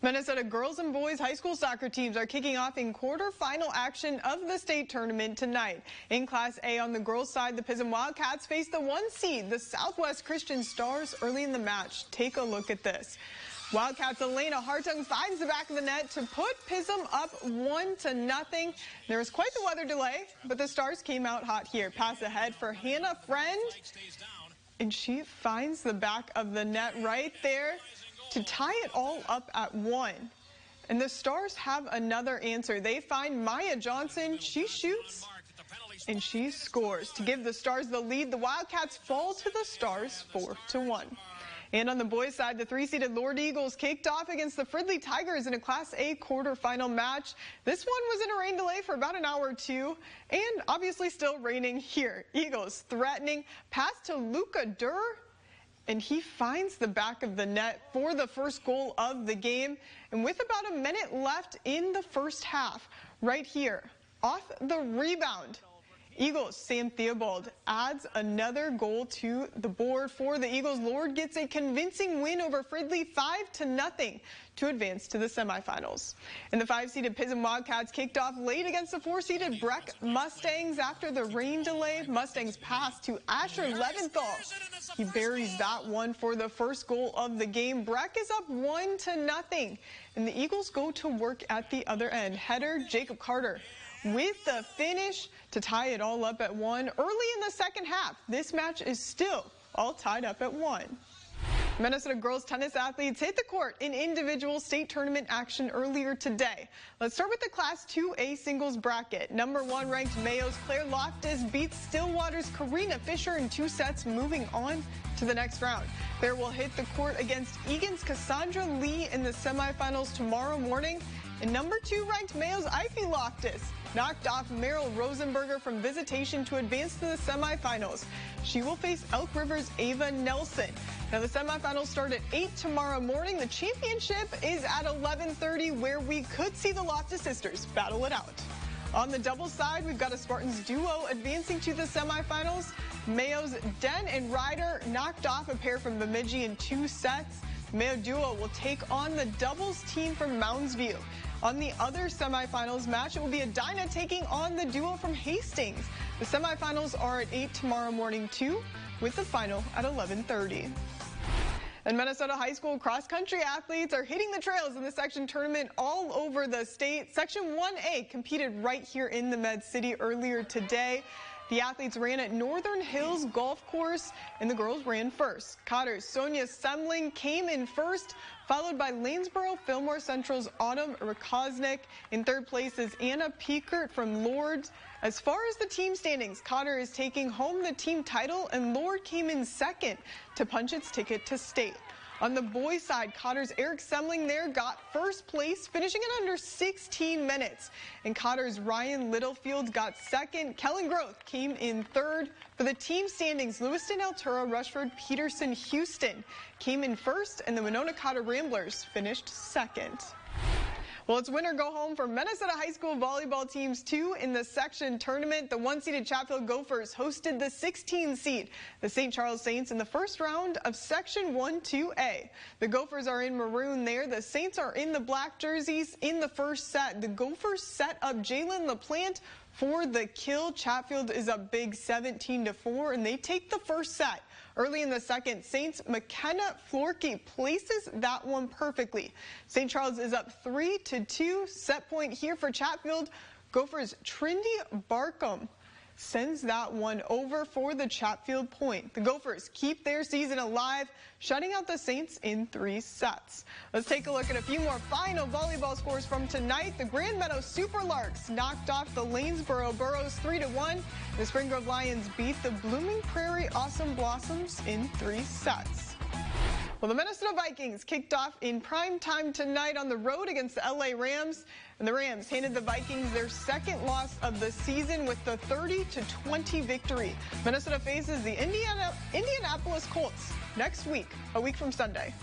Minnesota girls and boys high school soccer teams are kicking off in quarterfinal action of the state tournament tonight. In Class A on the girls' side, the Pism Wildcats face the 1 seed, the Southwest Christian Stars, early in the match. Take a look at this. Wildcats' Elena Hartung finds the back of the net to put Pism up 1-0. There was quite the weather delay, but the Stars came out hot here. Pass ahead for Hannah Friend, and she finds the back of the net right there to tie it all up at 1. And the Stars have another answer. They find Maya Johnson. She shoots and she scores to give the Stars the lead. The Wildcats fall to the Stars 4-1. And on the boys' side, the 3-seeded Lord Eagles kicked off against the Fridley Tigers in a Class A quarterfinal match. This one was in a rain delay for about an hour or two, and obviously still raining here. Eagles threatening, pass to Luca Durr, and he finds the back of the net for the first goal of the game. And with about a minute left in the first half, right here, off the rebound, Eagles' Sam Theobald adds another goal to the board for the Eagles. Lord gets a convincing win over Fridley 5-0 to advance to the semifinals. And the 5-seeded Pism Wildcats kicked off late against the 4-seeded Breck Mustangs after the rain delay. Mustangs pass to Asher Leventhal. He buries that one for the first goal of the game. Breck is up 1-0, and the Eagles go to work at the other end. Header Jacob Carter with the finish to tie it all up at 1. Early in the second half, this match is still all tied up at 1. Minnesota girls tennis athletes hit the court in individual state tournament action earlier today. Let's start with the Class 2A singles bracket. Number 1 ranked Mayo's Claire Loftus beats Stillwater's Karina Fisher in 2 sets, moving on to the next round. Claire will hit the court against Egan's Cassandra Lee in the semifinals tomorrow morning. And number 2 ranked Mayo's Ivy Loftus knocked off Meryl Rosenberger from Visitation to advance to the semifinals. She will face Elk River's Ava Nelson. Now the semifinals start at 8 tomorrow morning. The championship is at 11:30, where we could see the Loftus sisters battle it out. On the doubles side, we've got a Spartans duo advancing to the semifinals. Mayo's Den and Ryder knocked off a pair from Bemidji in 2 sets. Mayo duo will take on the doubles team from Mounds View. On the other semifinals match, it will be Edina taking on the duo from Hastings. The semifinals are at 8 tomorrow morning too, with the final at 11:30. And Minnesota high school cross-country athletes are hitting the trails in the section tournament all over the state. Section 1A competed right here in the Med City earlier today. The athletes ran at Northern Hills Golf Course, and the girls ran first. Cotter's Sonia Semling came in first, followed by Lanesboro Fillmore Central's Autumn Rakosnik. In third place is Anna Piekert from Lord. As far as the team standings, Cotter is taking home the team title, and Lord came in second to punch its ticket to state. On the boys' side, Cotter's Eric Semling there got first place, finishing in under 16 minutes. And Cotter's Ryan Littlefield got second. Kellen Groth came in third. For the team standings, Lewiston, Altura, Rushford, Peterson, Houston came in first, and the Winona Cotter Ramblers finished second. Well, it's win or go home for Minnesota high school volleyball teams too in the section tournament. The 1-seeded Chatfield Gophers hosted the 16-seed, the St. Charles Saints, in the first round of section 1-2A. The Gophers are in maroon there. The Saints are in the black jerseys in the first set. The Gophers set up Jalen LaPlante for the kill. Chatfield is up big 17-4, and they take the first set. Early in the second, Saints' McKenna Florkey places that one perfectly. St. Charles is up 3-2. Set point here for Chatfield. Gophers' Trindy Barkham sends that one over for the Chatfield point. The Gophers keep their season alive, shutting out the Saints in 3 sets. Let's take a look at a few more final volleyball scores from tonight. The Grand Meadow Superlarks knocked off the Lanesboro Burros 3-1. The Spring Grove Lions beat the Blooming Prairie Awesome Blossoms in 3 sets. Well, the Minnesota Vikings kicked off in prime time tonight on the road against the LA Rams, and the Rams handed the Vikings their second loss of the season with the 30-20 victory. Minnesota faces the Indianapolis Colts next week, a week from Sunday.